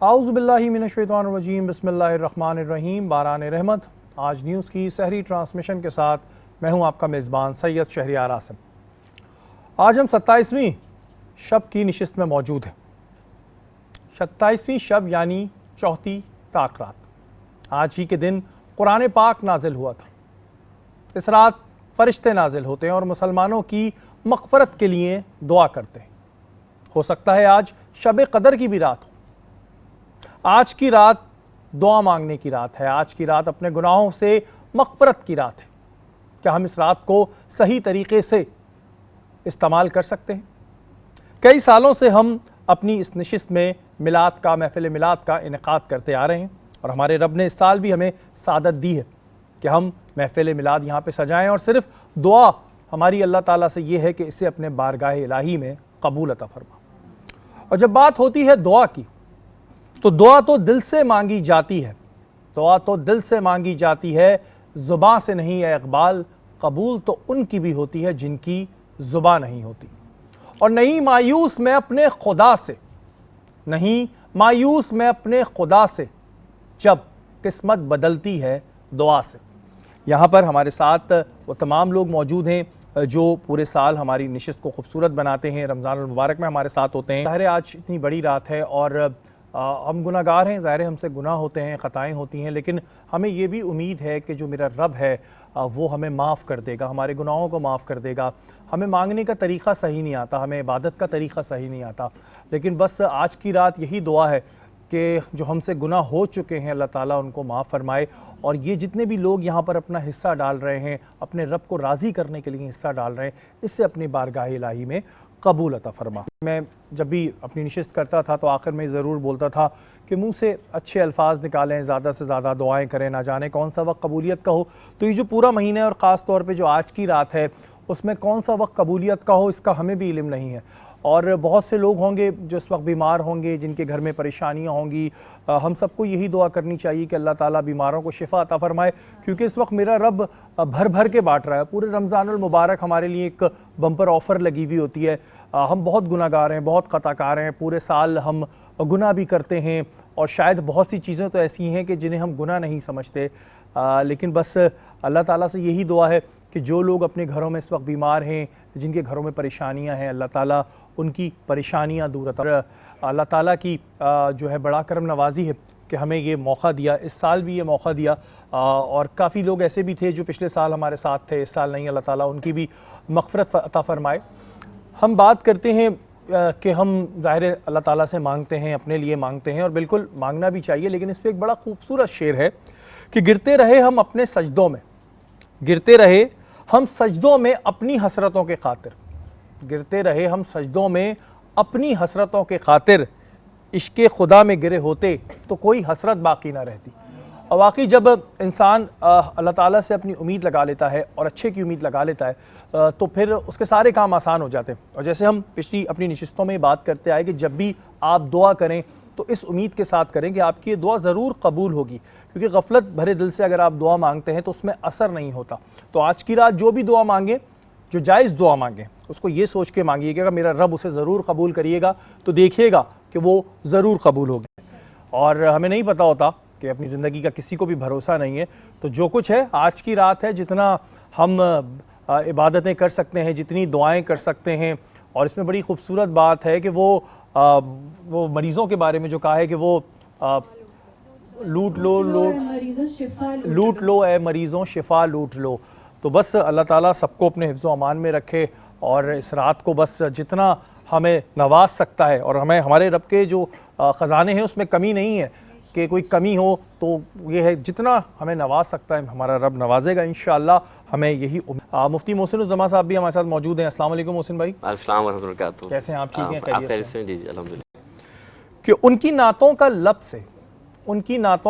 اعوذ باللہ من الشیطان الرجیم بسم اللہ الرحمن الرحیم باران رحمت۔ آج نیوز کی سحری ٹرانسمیشن کے ساتھ میں ہوں آپ کا میزبان سید شہریار عاصم۔ آج ہم 27ویں شب کی نشست میں موجود ہیں۔ 27ویں شب یعنی چوتھی طاق رات۔ آج ہی کے دن قرآن پاک نازل ہوا تھا۔ اس رات فرشتے نازل ہوتے ہیں اور مسلمانوں کی مغفرت کے لیے دعا کرتے ہیں۔ ہو سکتا ہے آج شب قدر کی بھی رات ہو۔ آج کی رات دعا مانگنے کی رات ہے۔ آج کی رات اپنے گناہوں سے مغفرت کی رات ہے۔ کیا ہم اس رات کو صحیح طریقے سے استعمال کر سکتے ہیں؟ کئی سالوں سے ہم اپنی اس نشست میں میلاد کا محفل میلاد کا انعقاد کرتے آ رہے ہیں اور ہمارے رب نے اس سال بھی ہمیں سعادت دی ہے کہ ہم محفل میلاد یہاں پہ سجائیں، اور صرف دعا ہماری اللہ تعالیٰ سے یہ ہے کہ اسے اپنے بارگاہ الہی میں قبول عطا فرما۔ اور جب بات ہوتی ہے دعا کی تو دعا تو دل سے مانگی جاتی ہے، دعا تو دل سے مانگی جاتی ہے، زباں سے نہیں اے اقبال، قبول تو ان کی بھی ہوتی ہے جن کی زباں نہیں ہوتی۔ اور نہیں مایوس میں اپنے خدا سے، نہیں مایوس میں اپنے خدا سے، جب قسمت بدلتی ہے دعا سے۔ یہاں پر ہمارے ساتھ وہ تمام لوگ موجود ہیں جو پورے سال ہماری نشست کو خوبصورت بناتے ہیں، رمضان المبارک میں ہمارے ساتھ ہوتے ہیں۔ ظاہر ہے آج اتنی بڑی رات ہے اور ہم گناہ گار ہیں، ظاہر ہے ہم سے گناہ ہوتے ہیں، خطائیں ہوتی ہیں، لیکن ہمیں یہ بھی امید ہے کہ جو میرا رب ہے وہ ہمیں معاف کر دے گا، ہمارے گناہوں کو معاف کر دے گا۔ ہمیں مانگنے کا طریقہ صحیح نہیں آتا، ہمیں عبادت کا طریقہ صحیح نہیں آتا، لیکن بس آج کی رات یہی دعا ہے کہ جو ہم سے گناہ ہو چکے ہیں اللہ تعالیٰ ان کو معاف فرمائے، اور یہ جتنے بھی لوگ یہاں پر اپنا حصہ ڈال رہے ہیں، اپنے رب کو راضی کرنے کے لیے حصہ ڈال رہے ہیں، اس سے اپنی بارگاہ الہی میں قبول عطا فرما۔ میں جب بھی اپنی نشست کرتا تھا تو آخر میں ضرور بولتا تھا کہ منہ سے اچھے الفاظ نکالیں، زیادہ سے زیادہ دعائیں کریں، نہ جانے کون سا وقت قبولیت کا ہو۔ تو یہ جو پورا مہینہ ہے اور خاص طور پہ جو آج کی رات ہے اس میں کون سا وقت قبولیت کا ہو اس کا ہمیں بھی علم نہیں ہے، اور بہت سے لوگ ہوں گے جو اس وقت بیمار ہوں گے، جن کے گھر میں پریشانیاں ہوں گی۔ ہم سب کو یہی دعا کرنی چاہیے کہ اللہ تعالیٰ بیماروں کو شفا عطا فرمائے، کیونکہ اس وقت میرا رب بھر بھر کے بانٹ رہا ہے۔ پورے رمضان المبارک ہمارے لیے ایک بمپر آفر لگی ہوئی ہوتی ہے۔ ہم بہت گناہ گار ہیں، بہت خطا کار ہیں، پورے سال ہم گناہ بھی کرتے ہیں، اور شاید بہت سی چیزیں تو ایسی ہیں کہ جنہیں ہم گناہ نہیں سمجھتے، لیکن بس اللہ تعالیٰ سے یہی دعا ہے کہ جو لوگ اپنے گھروں میں اس وقت بیمار ہیں، جن کے گھروں میں پریشانیاں ہیں، اللہ تعالیٰ ان کی پریشانیاں دور عطا۔ اللہ تعالیٰ کی جو ہے بڑا کرم نوازی ہے کہ ہمیں یہ موقع دیا، اس سال بھی یہ موقع دیا، اور کافی لوگ ایسے بھی تھے جو پچھلے سال ہمارے ساتھ تھے، اس سال نہیں، اللہ تعالیٰ ان کی بھی مغفرت عطا فرمائے۔ ہم بات کرتے ہیں کہ ہم ظاہر اللہ تعالیٰ سے مانگتے ہیں، اپنے لیے مانگتے ہیں، اور بالکل مانگنا بھی چاہیے، لیکن اس پہ ایک بڑا خوبصورت شعر ہے کہ گرتے رہے ہم اپنے سجدوں میں، گرتے رہے ہم سجدوں میں اپنی حسرتوں کے خاطر، گرتے رہے ہم سجدوں میں اپنی حسرتوں کے خاطر، عشق خدا میں گرے ہوتے تو کوئی حسرت باقی نہ رہتی۔ اور واقعی جب انسان اللہ تعالیٰ سے اپنی امید لگا لیتا ہے اور اچھے کی امید لگا لیتا ہے تو پھر اس کے سارے کام آسان ہو جاتے ہیں۔ اور جیسے ہم پچھلی اپنی نشستوں میں بات کرتے آئے کہ جب بھی آپ دعا کریں تو اس امید کے ساتھ کریں کہ آپ کی یہ دعا ضرور قبول ہوگی، کیونکہ غفلت بھرے دل سے اگر آپ دعا مانگتے ہیں تو اس میں اثر نہیں ہوتا۔ تو آج کی رات جو بھی دعا مانگیں، جو جائز دعا مانگیں، اس کو یہ سوچ کے مانگیے کہ اگر میرا رب اسے ضرور قبول کریے گا تو دیکھیے گا کہ وہ ضرور قبول ہوگی۔ اور ہمیں نہیں پتہ ہوتا کہ اپنی زندگی کا کسی کو بھی بھروسہ نہیں ہے، تو جو کچھ ہے آج کی رات ہے، جتنا ہم عبادتیں کر سکتے ہیں، جتنی دعائیں کر سکتے ہیں، اور اس میں بڑی خوبصورت بات ہے کہ وہ مریضوں کے بارے میں جو کہا ہے کہ وہ لوٹ لو اے مریضوں شفا لوٹ لو۔ تو بس اللہ تعالیٰ سب کو اپنے حفظ و امان میں رکھے، اور اس رات کو بس جتنا ہمیں نواز سکتا ہے، اور ہمارے رب کے جو خزانے ہیں اس میں کمی نہیں ہے کہ کوئی کمی ہو، تو یہ ہے جتنا ہمیں نواز سکتا ہے ہمارا رب نوازے گا انشاءاللہ، ہمیں یہی مفتی محسن الزماں صاحب بھی ہمارے ساتھ موجود ہیں۔ السلام علیکم محسن بھائی۔ السلام ورحمۃ اللہ وبرکاتہ۔ کیسے ہیں آپ؟ ٹھیک ہیں؟ خیریت سے؟ جی الحمدللہ۔ کہ ان کی نعتوں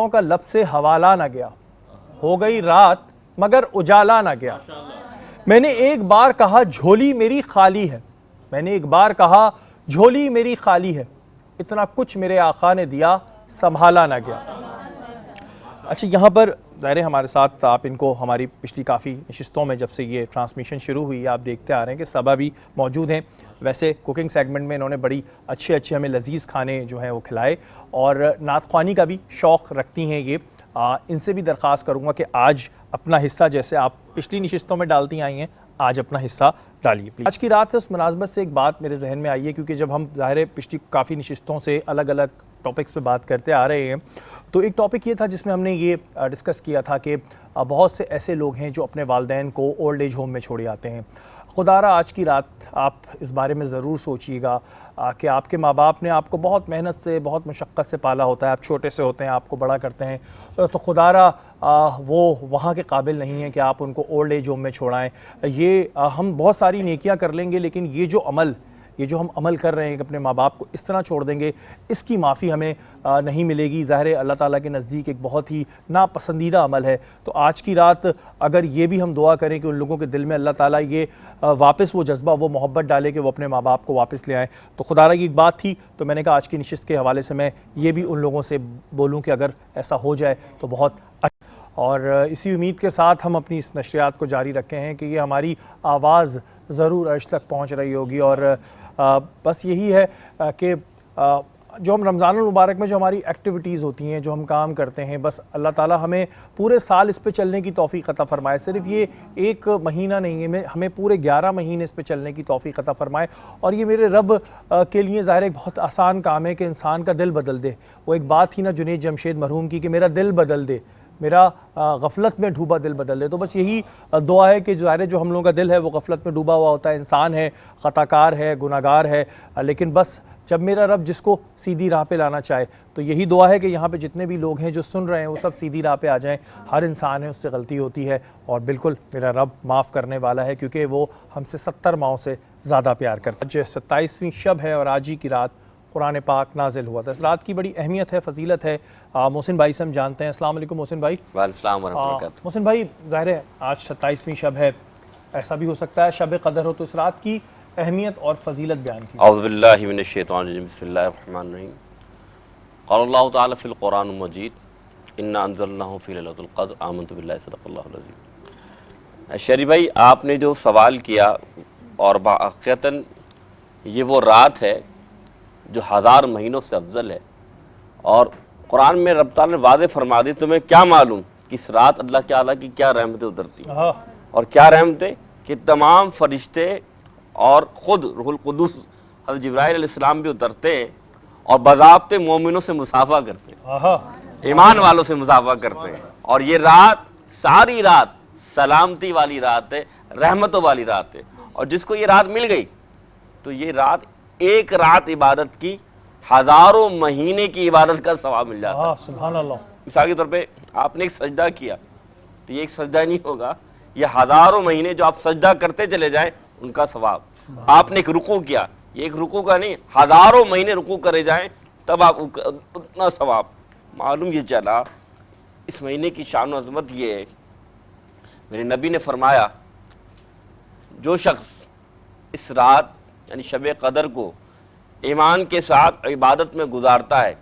کا لب سے حوالہ نہ گیا، ہو گئی رات مگر اجالا نہ گیا۔ میں نے ایک بار کہا جھولی میری خالی ہے، میں نے ایک بار کہا جھولی میری خالی ہے، اتنا کچھ میرے آقا نے دیا سنبھالا نہ گیا۔ اچھا، یہاں پر ظاہر ہے ہمارے ساتھ آپ ان کو ہماری پچھلی کافی نشستوں میں جب سے یہ ٹرانسمیشن شروع ہوئی ہے آپ دیکھتے آ رہے ہیں کہ صبا بھی موجود ہیں. ویسے کوکنگ سیگمنٹ میں انہوں نے بڑی اچھے ہمیں لذیذ کھانے جو ہیں وہ کھلائے اور نعت خوانی کا بھی شوق رکھتی ہیں یہ. ان سے بھی درخواست کروں گا کہ آج اپنا حصہ جیسے آپ پچھلی نشستوں میں ڈالتی آئی ہیں آج اپنا حصہ ڈالیے پلیز. آج کی رات اس مناسبت سے ایک بات میرے ذہن میں آئی ہے کیونکہ جب ہم ظاہر پچھلی کافی نشستوں سے الگ الگ ٹاپکس پہ بات کرتے آ رہے ہیں تو ایک ٹاپک یہ تھا جس میں ہم نے یہ ڈسکس کیا تھا کہ بہت سے ایسے لوگ ہیں جو اپنے والدین کو اولڈ ایج ہوم میں چھوڑے آتے ہیں. خدا را آج کی رات آپ اس بارے میں ضرور سوچئے گا کہ آپ کے ماں باپ نے آپ کو بہت محنت سے بہت مشقت سے پالا ہوتا ہے, آپ چھوٹے سے ہوتے ہیں, آپ کو بڑا کرتے ہیں, تو خدا را وہ وہاں کے قابل نہیں ہیں کہ آپ ان کو اولڈ ایج ہوم میں چھوڑائیں. یہ ہم بہت ساری نیکیاں کر لیں گے لیکن یہ جو ہم عمل کر رہے ہیں کہ اپنے ماں باپ کو اس طرح چھوڑ دیں گے اس کی معافی ہمیں نہیں ملے گی. ظاہر ہے اللہ تعالیٰ کے نزدیک ایک بہت ہی ناپسندیدہ عمل ہے. تو آج کی رات اگر یہ بھی ہم دعا کریں کہ ان لوگوں کے دل میں اللہ تعالیٰ یہ واپس وہ جذبہ وہ محبت ڈالے کہ وہ اپنے ماں باپ کو واپس لے آئیں, تو خدا را کی ایک بات تھی تو میں نے کہا آج کی نشست کے حوالے سے میں یہ بھی ان لوگوں سے بولوں کہ اگر ایسا ہو جائے تو بہت اچھا. اور اسی امید کے ساتھ ہم اپنی اس نشریات کو جاری رکھے ہیں کہ یہ ہماری آواز ضرور عرش تک پہنچ رہی ہوگی. اور بس یہی ہے کہ جو ہم رمضان المبارک میں جو ہماری ایکٹیویٹیز ہوتی ہیں جو ہم کام کرتے ہیں بس اللہ تعالیٰ ہمیں پورے سال اس پہ چلنے کی توفیق عطا فرمائے. صرف یہ ایک مہینہ نہیں ہے, ہمیں پورے 11 مہینے اس پہ چلنے کی توفیق عطا فرمائے. اور یہ میرے رب کے لیے ظاہر ایک بہت آسان کام ہے کہ انسان کا دل بدل دے. وہ ایک بات تھی نا جنید جمشید مرحوم کی کہ میرا دل بدل دے, میرا غفلت میں ڈوبا دل بدل دے. تو بس یہی دعا ہے کہ ظاہر جو ہم لوگوں کا دل ہے وہ غفلت میں ڈوبا ہوا ہوتا ہے, انسان ہے, خطا کار ہے, گناہ گار ہے, لیکن بس جب میرا رب جس کو سیدھی راہ پہ لانا چاہے تو یہی دعا ہے کہ یہاں پہ جتنے بھی لوگ ہیں جو سن رہے ہیں وہ سب سیدھی راہ پہ آ جائیں. ہر انسان ہے, اس سے غلطی ہوتی ہے اور بالکل میرا رب معاف کرنے والا ہے کیونکہ وہ ہم سے 70 ماہوں سے زیادہ پیار کرتا ہے. 27ویں شب ہے اور آج ہی کی رات قرآن پاک نازل ہوا تھا. اس رات کی بڑی اہمیت ہے, فضیلت ہے. محسن بھائی سے ہم جانتے ہیں. السلام علیکم محسن بھائی. وعلیکم السلام ورحمۃ اللہ وبرکاتہ. محسن بھائی ظاہر ہے آج 27ویں شب ہے, ایسا بھی ہو سکتا ہے شب قدر ہو, تو اس رات کی اہمیت اور فضیلت بیان کی. اعوذ باللہ من الشیطان الرجیم, بسم اللہ الرحمن الرحیم. قال اللہ تعالیٰ فی القرآن المجید انا انزلناہ فی لیلۃ القدر آمنت باللہ صدق اللہ العظیم. شریف بھائی آپ نے جو سوال کیا اور واقعتاً یہ وہ رات ہے جو 1000 مہینوں سے افضل ہے, اور قرآن میں رب تعالیٰ نے واضح فرما دی تمہیں کیا معلوم کہ اس رات اللہ تعالیٰ کی کیا رحمتیں اترتی ہیں. اور کیا رحمتیں کہ تمام فرشتے اور خود روح القدس حضرت جبرائیل علیہ السلام بھی اترتے ہیں اور باضابطے مومنوں سے مصافحہ کرتے ہیں, ایمان والوں سے مصافحہ کرتے ہیں. اور یہ رات ساری رات سلامتی والی رات ہے, رحمتوں والی رات ہے. اور جس کو یہ رات مل گئی تو یہ رات ایک رات عبادت کی 1000 مہینے کی عبادت کا ثواب مل جاتا ہے. سبحان اللہ. مثال کے طور پہ آپ نے ایک سجدہ کیا تو یہ ایک سجدہ نہیں ہوگا, یہ 1000 مہینے جو آپ سجدہ کرتے چلے جائیں ان کا ثواب. آپ نے ایک رکوع کیا, یہ ایک رکوع کا نہیں, 1000 مہینے رکوع کرے جائیں تب آپ اتنا ثواب. معلوم یہ چلا اس مہینے کی شان و عظمت یہ ہے, میرے نبی نے فرمایا جو شخص اس رات یعنی شب قدر کو ایمان کے ساتھ عبادت میں گزارتا ہے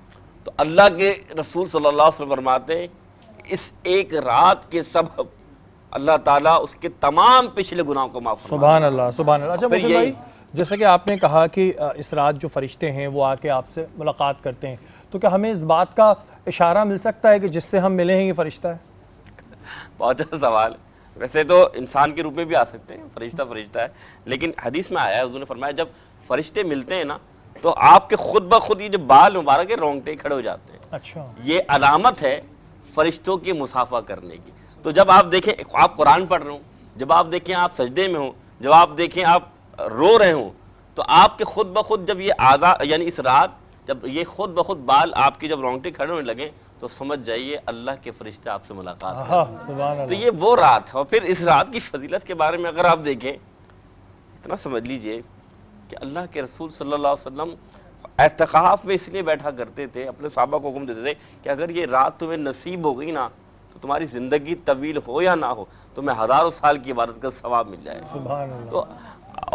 تو اللہ کے رسول صلی اللہ علیہ وسلم فرماتے ہیں اس ایک رات کے سبب اللہ تعالیٰ اس کے تمام پچھلے گناہوں کو معاف فرماتا ہے. سبحان اللہ سبحان اللہ. اچھا محسن بھائی, جیسا کہ آپ نے کہا کہ اس رات جو فرشتے ہیں وہ آ کے آپ سے ملاقات کرتے ہیں, تو کیا ہمیں اس بات کا اشارہ مل سکتا ہے کہ جس سے ہم ملے ہیں یہ فرشتہ ہے؟ بہت اچھا سوال. ویسے تو انسان کے روپ میں بھی آ سکتے ہیں, فرشتہ ہے, لیکن حدیث میں آیا ہے حضور نے فرمایا جب فرشتے ملتے ہیں نا تو آپ کے خود بخود یہ جو بال مبارک ہے رونگٹے کھڑے ہو جاتے ہیں. اچھا, یہ علامت ہے فرشتوں کی مصافحہ کرنے کی. تو جب آپ دیکھیں آپ قرآن پڑھ رہے ہوں, جب آپ دیکھیں آپ سجدے میں ہوں, جب آپ دیکھیں آپ رو رہے ہوں, تو آپ کے خود بخود جب یہ اعضاء یعنی اس رات جب یہ خود بخود بال آپ کی جب رونگٹے کھڑے ہونے لگیں تو سمجھ جائیے اللہ کے فرشتے آپ سے ملاقات کریں. تو یہ وہ رات ہے. اور پھر اس رات کی فضیلت کے بارے میں اگر آپ دیکھیں اتنا سمجھ لیجئے کہ اللہ کے رسول صلی اللہ علیہ وسلم اعتکاف میں اس لیے بیٹھا کرتے تھے, اپنے صحابہ کو حکم دیتے تھے کہ اگر یہ رات تمہیں نصیب ہو گئی نا تو تمہاری زندگی طویل ہو یا نہ ہو تمہیں 1000 سال کی عبادت کا ثواب مل جائے. سبحان اللہ. تو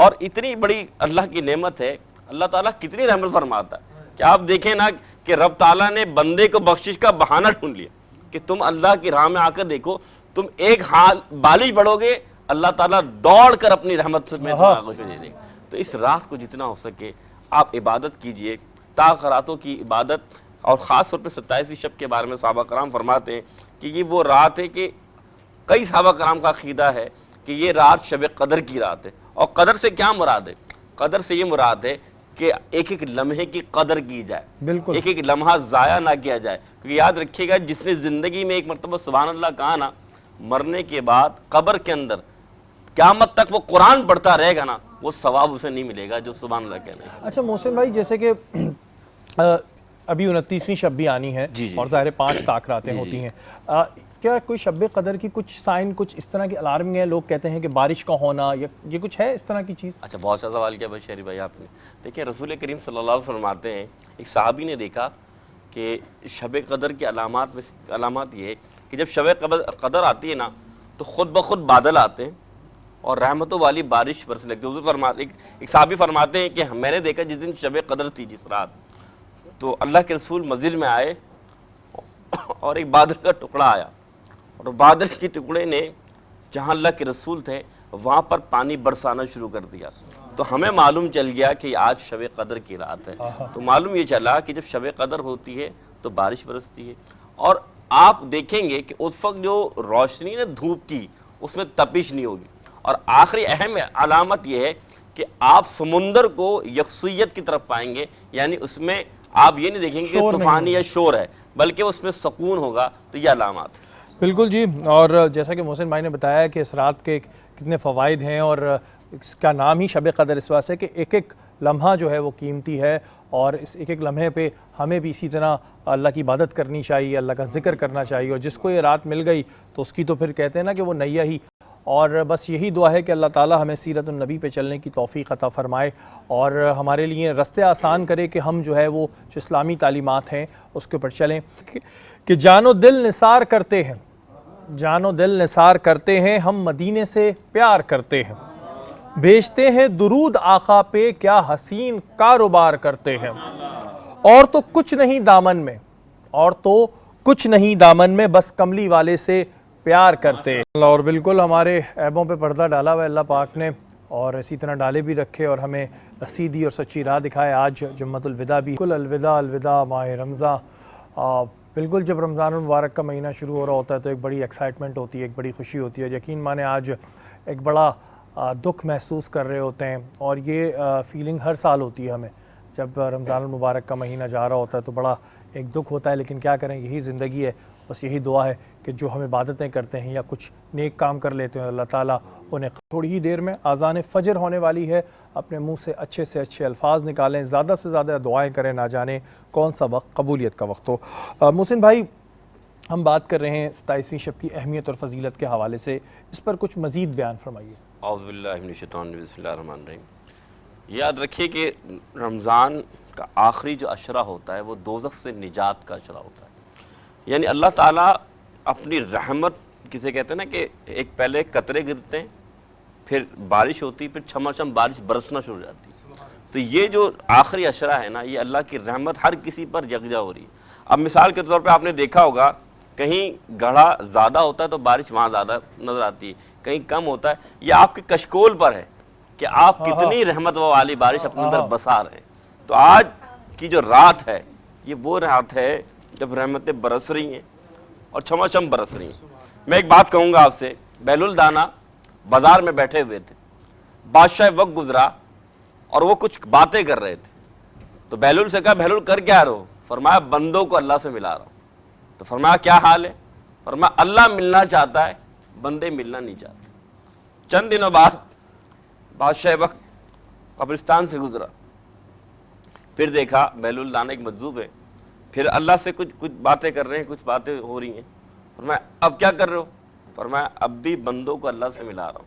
اور اتنی بڑی اللہ کی نعمت ہے, اللہ تعالیٰ کتنی رحمت فرماتا ہے کہ آپ دیکھیں نا کہ رب تعالیٰ نے بندے کو بخشش کا بہانہ ڈھونڈ لیا کہ تم اللہ کی راہ میں آ کر دیکھو, تم ایک حال بالش بڑھو گے, اللہ تعالیٰ دوڑ کر اپنی رحمت میں تمہیں آگوش میں دے دے گا. تو اس رات کو جتنا ہو سکے آپ عبادت کیجئے, تاخراتوں کی عبادت, اور خاص طور پہ 27ویں شب کے بارے میں صحابہ کرام فرماتے ہیں کہ یہ وہ رات ہے کہ کئی صحابہ کرام کا عقیدہ ہے کہ یہ رات شب قدر کی رات ہے. اور قدر سے کیا مراد ہے؟ قدر سے یہ مراد ہے کہ ایک ایک لمحے کی قدر کی جائے, بالکل ایک ایک لمحہ ضائع نہ کیا جائے. کیونکہ یاد رکھیے گا, جس نے زندگی میں ایک مرتبہ سبحان اللہ کہا نا, مرنے کے بعد قبر کے اندر قیامت تک وہ قرآن پڑھتا رہے گا نا, وہ ثواب اسے نہیں ملے گا جو سبحان اللہ کہنے کا. اچھا محسن بھائی, جیسے کہ ابھی 29ویں شب بھی آنی ہے اور ظاہر 5 تاخراتیں ہوتی ہیں, کیا کوئی شب قدر کی کچھ سائن, کچھ اس طرح کی الارمنگ ہے؟ لوگ کہتے ہیں کہ بارش کا ہونا, یہ کچھ ہے اس طرح کی چیز؟ اچھا, بہت اچھا سوال کیا بھائی شہری بھائی آپ نے. دیکھیں رسول کریم صلی اللہ علیہ وسلم فرماتے ہیں, ایک صحابی نے دیکھا کہ شب قدر کی علامات یہ ہے کہ جب شب قدر آتی ہے نا تو خود بخود بادل آتے ہیں اور رحمتوں والی بارش برسنے لگتی ہے. حضور فرماتے, ایک صحابی فرماتے ہیں کہ میں نے دیکھا جس دن شب قدر تھی, جس رات, تو اللہ کے رسول مسجد میں آئے اور ایک بادل کا ٹکڑا آیا, اور بادل کے ٹکڑے نے جہاں اللہ کے رسول تھے وہاں پر پانی برسانا شروع کر دیا. تو ہمیں معلوم چل گیا کہ آج شب قدر کی رات ہے. تو معلوم یہ چلا کہ جب شب قدر ہوتی ہے تو بارش برستی ہے. اور آپ دیکھیں گے کہ اس وقت جو روشنی ہے دھوپ کی, اس میں تپش نہیں ہوگی. اور آخری اہم علامت یہ ہے کہ آپ سمندر کو یکسویت کی طرف پائیں گے, یعنی اس میں آپ یہ نہیں دیکھیں گے کہ طوفانی یا شور ہے, بلکہ اس میں سکون ہوگا. تو یہ علامات. بالکل جی, اور جیسا کہ محسن بھائی نے بتایا کہ اس رات کے کتنے فوائد ہیں, اور اس کا نام ہی شب قدر اس واسطے کہ ایک ایک لمحہ جو ہے وہ قیمتی ہے, اور اس ایک ایک لمحے پہ ہمیں بھی اسی طرح اللہ کی عبادت کرنی چاہیے, اللہ کا ذکر کرنا چاہیے. اور جس کو یہ رات مل گئی تو اس کی تو پھر کہتے ہیں نا کہ وہ نیا ہی. اور بس یہی دعا ہے کہ اللہ تعالیٰ ہمیں سیرت النبی پہ چلنے کی توفیق عطا فرمائے, اور ہمارے لیے رستے آسان کرے کہ ہم جو ہے وہ جو اسلامی تعلیمات ہیں اس کے اوپر چلیں. کہ جان و دل نثار کرتے ہیں, جان و دل نثار کرتے ہیں, ہم مدینے سے پیار کرتے ہیں, بھیجتے ہیں درود آقا پہ, کیا حسین کاروبار کرتے ہیں. اور تو کچھ نہیں دامن میں, اور تو کچھ نہیں دامن میں, بس کملی والے سے پیار کرتے ہیں. اور بالکل ہمارے عیبوں پہ پردہ ڈالا ہوا ہے اللہ پاک نے, اور اسی طرح ڈالے بھی رکھے اور ہمیں سیدھی اور سچی راہ دکھائے. آج جمعۃ الوداع بھی, بالکل الوداع الوداع ماہ رمضان. بالکل جب رمضان المبارک کا مہینہ شروع ہو رہا ہوتا ہے تو ایک بڑی ایکسائٹمنٹ ہوتی ہے, ایک بڑی خوشی ہوتی ہے. یقین مانے آج ایک بڑا دکھ محسوس کر رہے ہوتے ہیں, اور یہ فیلنگ ہر سال ہوتی ہے ہمیں جب رمضان المبارک کا مہینہ جا رہا ہوتا ہے, تو بڑا ایک دکھ ہوتا ہے. لیکن کیا کریں, یہی زندگی ہے. بس یہی دعا ہے کہ جو ہم عبادتیں کرتے ہیں یا کچھ نیک کام کر لیتے ہیں, اللہ تعالیٰ انہیں تھوڑی ہی دیر میں اذان فجر ہونے والی ہے, اپنے منہ سے اچھے الفاظ نکالیں, زیادہ سے زیادہ دعائیں کریں, نہ جانے کون سا وقت قبولیت کا وقت ہو. محسن بھائی, ہم بات کر رہے ہیں 27ویں شب کی اہمیت اور فضیلت کے حوالے سے, اس پر کچھ مزید بیان فرمائیے. اعوذ باللہ من الشیطان الرجیم, بسم اللہ الرحمن الرحیم. یاد رکھیے کہ رمضان کا آخری جو عشرہ ہوتا ہے وہ دوزخ سے نجات کا عشرہ ہوتا ہے. یعنی اللہ تعالیٰ اپنی رحمت, کسے کہتے ہیں نا کہ ایک پہلے قطرے گرتے ہیں, پھر بارش ہوتی, پھر چھماچھم بارش برسنا شروع ہو جاتی. تو یہ جو آخری عشرہ ہے نا, یہ اللہ کی رحمت ہر کسی پر یکجا ہو رہی ہے. اب مثال کے طور پہ آپ نے دیکھا ہوگا کہیں گڑھا زیادہ ہوتا ہے تو بارش وہاں زیادہ نظر آتی ہے, کہیں کم ہوتا ہے. یہ آپ کے کشکول پر ہے کہ آپ کتنی رحمت والی بارش اپنے اندر بسا رہے ہیں. تو آج کی جو رات ہے یہ وہ رات ہے جب رحمتیں برس رہی ہیں اور چھماچھم برس رہی ہیں. میں ایک بات کہوں گا آپ سے, بہلول دانا بازار میں بیٹھے ہوئے تھے, بادشاہ وقت گزرا اور وہ کچھ باتیں کر رہے تھے. تو بہلول سے کہا, بہلول کر کیا رہو؟ فرمایا بندوں کو اللہ سے ملا رہا ہوں. تو فرمایا کیا حال ہے؟ فرمایا اللہ ملنا چاہتا ہے, بندے ملنا نہیں چاہتے. چند دنوں بعد بادشاہ وقت قبرستان سے گزرا, پھر دیکھا بہلول دانا ایک مجذوب ہے, پھر اللہ سے کچھ باتیں کر رہے ہیں, کچھ باتیں ہو رہی ہیں. فرمایا اب کیا کر رہے ہو؟ فرمایا اب بھی بندوں کو اللہ سے ملا رہا ہوں.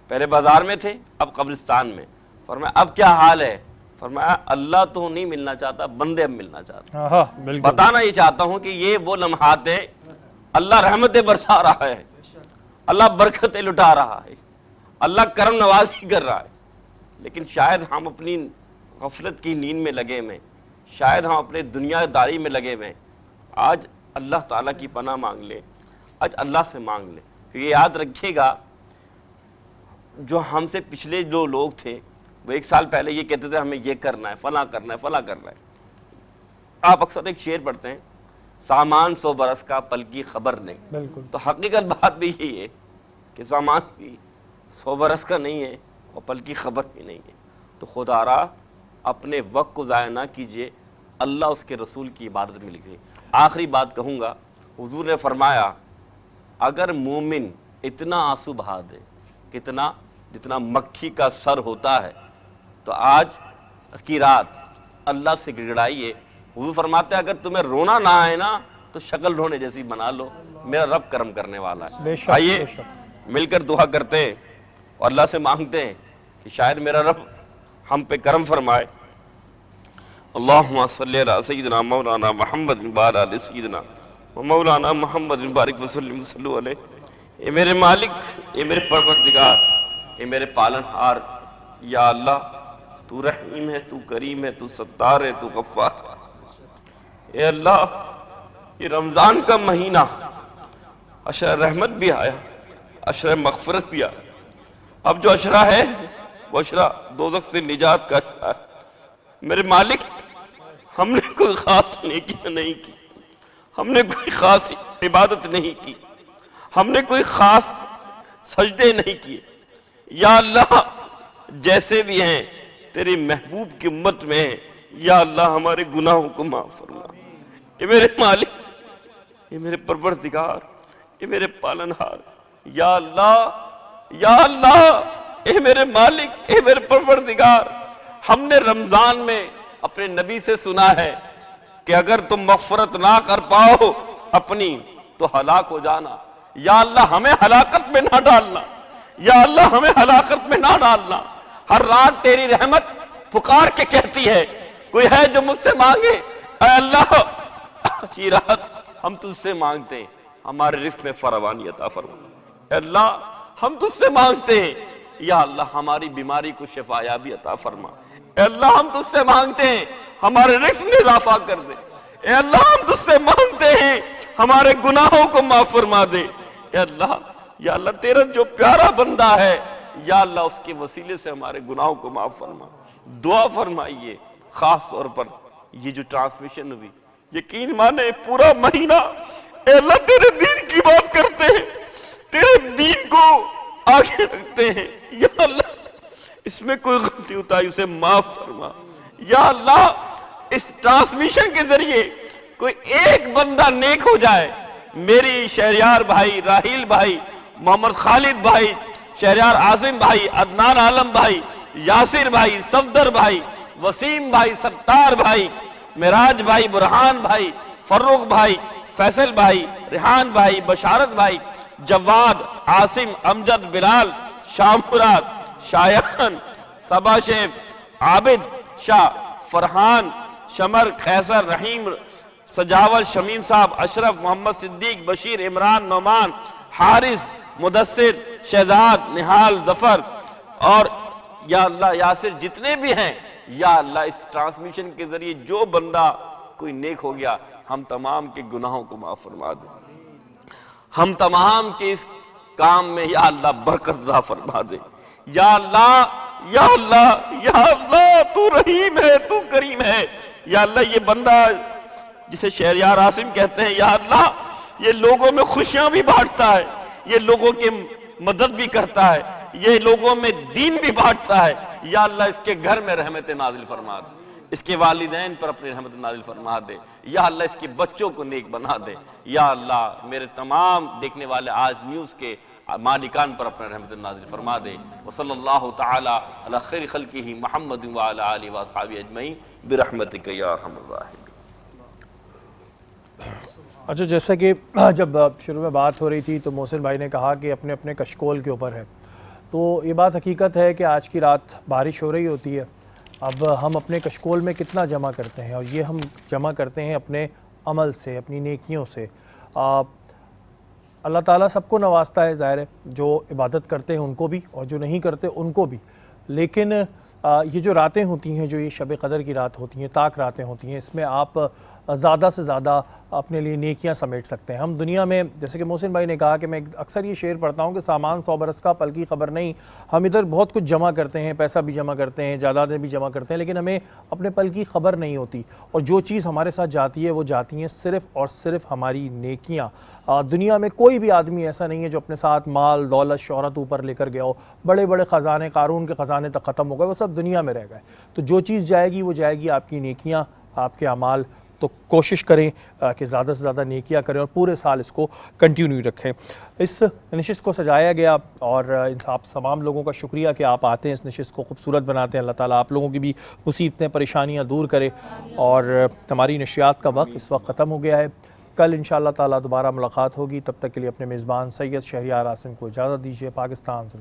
پہلے بازار میں تھے, اب قبرستان میں. فرمایا اب کیا حال ہے؟ فرمایا اللہ تو نہیں ملنا چاہتا, بندے اب ملنا چاہتے ہیں. بتانا یہ چاہتا ہوں کہ یہ وہ لمحات ہیں, اللہ رحمتیں برسا رہا ہے, اللہ برکتیں لٹا رہا ہے, اللہ کرم نوازی کر رہا ہے. لیکن شاید ہم اپنی غفلت کی نیند میں لگے ہوئے, شاید ہم اپنے دنیا داری میں لگے ہوئے. آج اللہ تعالیٰ کی پناہ مانگ لے، آج اللہ سے مانگ لے. کیونکہ یاد رکھیے گا جو ہم سے پچھلے جو لوگ تھے وہ 1 سال پہلے یہ کہتے تھے ہمیں یہ کرنا ہے، فلاں کرنا ہے، فلاں کرنا ہے. آپ اکثر ایک شعر پڑھتے ہیں، سامان 100 برس کا پل کی خبر نہیں. بالکل. تو حقیقت بات بھی یہی ہے کہ سامان بھی 100 برس کا نہیں ہے اور پل کی خبر بھی نہیں ہے. تو خدا را اپنے وقت کو ضائع نہ کیجئے، اللہ اس کے رسول کی عبادت میں لکھے. آخری بات کہوں گا، حضور نے فرمایا اگر مومن اتنا آنسو بہا دے کتنا جتنا مکھی کا سر ہوتا ہے تو آج کی رات اللہ سے گڑگڑائیے. حضور فرماتے ہیں اگر تمہیں رونا نہ آئے نا تو شکل رونے جیسی بنا لو، میرا رب کرم کرنے والا ہے. بے شک، آئیے بے شک. مل کر دعا کرتے ہیں اور اللہ سے مانگتے ہیں کہ شاید میرا رب ہم پہ کرم فرمائے. اللہم صلی علی سیدنا مولانا محمد وعلی آل سیدنا مولانا محمد بارک وسلم صلو علیہ. اے میرے مالک، اے میرے پروردگار، اے میرے پالن ہار، یا اللہ تو رحیم ہے، تو کریم ہے، تو ستار ہے، تو غفار. اے اللہ یہ رمضان کا مہینہ عشرہ رحمت بھی آیا، عشرہ مغفرت بھی آیا. اب جو عشرہ ہے وہ عشرہ دوزخ سے نجات کا عشرہ ہے. میرے مالک ہم نے کوئی خاص نیکیاں نہیں کی، ہم نے کوئی خاص عبادت نہیں کی، ہم نے کوئی خاص سجدے نہیں کیے. یا اللہ جیسے بھی ہیں تیری محبوب کی امت میں ہیں، یا اللہ ہمارے گناہوں کو معاف فرما. اے میرے مالک، اے میرے پروردگار، اے میرے پالنہار، یا اللہ، اے میرے مالک، اے میرے پروردگار، ہم نے رمضان میں اپنے نبی سے سنا ہے کہ اگر تم مغفرت نہ کر پاؤ اپنی تو ہلاک ہو جانا. یا اللہ ہمیں ہلاکت میں نہ ڈالنا، یا اللہ ہمیں ہلاکت میں نہ ڈالنا. ہر رات تیری رحمت پکار کے کہتی ہے کوئی ہے جو مجھ سے مانگے. اے اللہ یہ رات ہم تجھ سے مانگتے ہیں ہمارے رزق میں فراوانی عطا فرما. اے اللہ ہم تجھ سے مانگتے ہیں یا اللہ ہماری بیماری کو شفا یابی عطا فرما. اے اللہ ہم تجھ سے مانگتے ہیں ہمارے رزق میں اضافہ کر دے. اے اللہ ہم تجھ سے مانگتے ہیں ہمارے گناہوں کو معاف فرما دے. اے اللہ یا اللہ تیرا جو پیارا بندہ ہے یا اللہ اس کے وسیلے سے ہمارے گناہوں کو معاف فرما. دعا فرمائیے خاص طور پر یہ جو ٹرانسمیشن ہوئی، یقین مانے پورا مہینہ اے اللہ تیرے دین کی بات کرتے ہیں، تیرے دین کو آگے رکھتے ہیں. یا اللہ اس میں کوئی غلطی ہوتا ہے اسے معاف فرما. یا اللہ اس ٹرانسمیشن کے ذریعے کوئی ایک بندہ نیک ہو جائے. میری شہریار بھائی، راحیل بھائی، محمد خالد بھائی، شہریار عاصم بھائی، عدنان عالم بھائی، یاسر بھائی، صفدر بھائی، وسیم بھائی، ستار بھائی، معراج بھائی، برہان بھائی، فروخ بھائی، فیصل بھائی، ریحان بھائی، بشارت بھائی، جواد، عاصم، امجد، بلال، شاہ مراد، شایان، صبا شیف، عابد شاہ، فرحان، شمر، قیصر، رحیم، سجاول، شمیم صاحب، اشرف، محمد صدیق، بشیر، عمران، نعمان، حارث، مدثر، شہزاد، نحال، ظفر اور یا اللہ یاسر جتنے بھی ہیں. یا اللہ اس ٹرانسمیشن کے ذریعے جو بندہ کوئی نیک ہو گیا ہم تمام کے گناہوں کو معاف فرما دے. ہم تمام کے اس کام میں یا اللہ برکت عطا فرما دے. یا اللہ یا اللہ یا اللہ تو رحیم ہے، تو کریم ہے. یا اللہ یہ بندہ جسے شہریار عاصم کہتے ہیں یا اللہ یہ لوگوں میں خوشیاں بھی بانٹتا ہے، یہ لوگوں کی مدد بھی کرتا ہے، یہ لوگوں میں دین بھی بانٹتا ہے. یا اللہ اس کے گھر میں رحمت نازل فرما دے، اس کے والدین پر اپنی رحمت نازل فرما دے. یا اللہ اس کے بچوں کو نیک بنا دے. یا اللہ میرے تمام دیکھنے والے آج نیوز کے مالکان پر اپنا رحمت نازل فرما دے. وصلی اللہ تعالی علی خیر خلقہ محمد وعلی آلہ واصحابہ اجمعین برحمتک یا ارحم الراحمین. اچھا، جیسا کہ جب شروع میں بات ہو رہی تھی تو محسن بھائی نے کہا کہ اپنے اپنے کشکول کے اوپر ہے، تو یہ بات حقیقت ہے کہ آج کی رات بارش ہو رہی ہوتی ہے. اب ہم اپنے کشکول میں کتنا جمع کرتے ہیں، اور یہ ہم جمع کرتے ہیں اپنے عمل سے، اپنی نیکیوں سے. اللہ تعالیٰ سب کو نوازتا ہے، ظاہر ہے، جو عبادت کرتے ہیں ان کو بھی اور جو نہیں کرتے ان کو بھی. لیکن یہ جو راتیں ہوتی ہیں، جو یہ شب قدر کی رات ہوتی ہیں، طاق راتیں ہوتی ہیں، اس میں آپ زیادہ سے زیادہ اپنے لیے نیکیاں سمیٹ سکتے ہیں۔ ہم دنیا میں، جیسے کہ محسن بھائی نے کہا کہ میں اکثر یہ شعر پڑھتا ہوں کہ سامان 100 برس کا پل کی خبر نہیں۔ ہم ادھر بہت کچھ جمع کرتے ہیں، پیسہ بھی جمع کرتے ہیں، جائیدادیں بھی جمع کرتے ہیں، لیکن ہمیں اپنے پل کی خبر نہیں ہوتی، اور جو چیز ہمارے ساتھ جاتی ہے وہ جاتی ہیں صرف اور صرف ہماری نیکیاں۔ دنیا میں کوئی بھی آدمی ایسا نہیں ہے جو اپنے ساتھ مال، دولت، شہرت اوپر لے کر گیا ہو۔ بڑے بڑے خزانے، قارون کے خزانے تک ختم ہو گئے، وہ سب دنیا میں رہ گئے۔ تو جو چیز جائے گی وہ جائے گی آپ کی نیکیاں، آپ کے اعمال۔ تو کوشش کریں کہ زیادہ سے زیادہ نیکیاں کریں اور پورے سال اس کو کنٹینیو رکھیں۔ اس نشست کو سجایا گیا، اور ان تمام لوگوں کا شکریہ کہ آپ آتے ہیں، اس نشست کو خوبصورت بناتے ہیں۔ اللہ تعالیٰ آپ لوگوں کی بھی مصیبتیں، پریشانیاں دور کرے۔ اور ہماری نشریات کا وقت اس وقت ختم ہو گیا ہے۔ کل انشاءاللہ تعالیٰ دوبارہ ملاقات ہوگی، تب تک کے لیے اپنے میزبان سید شہریار عاصم کو اجازت دیجیے۔ پاکستان سے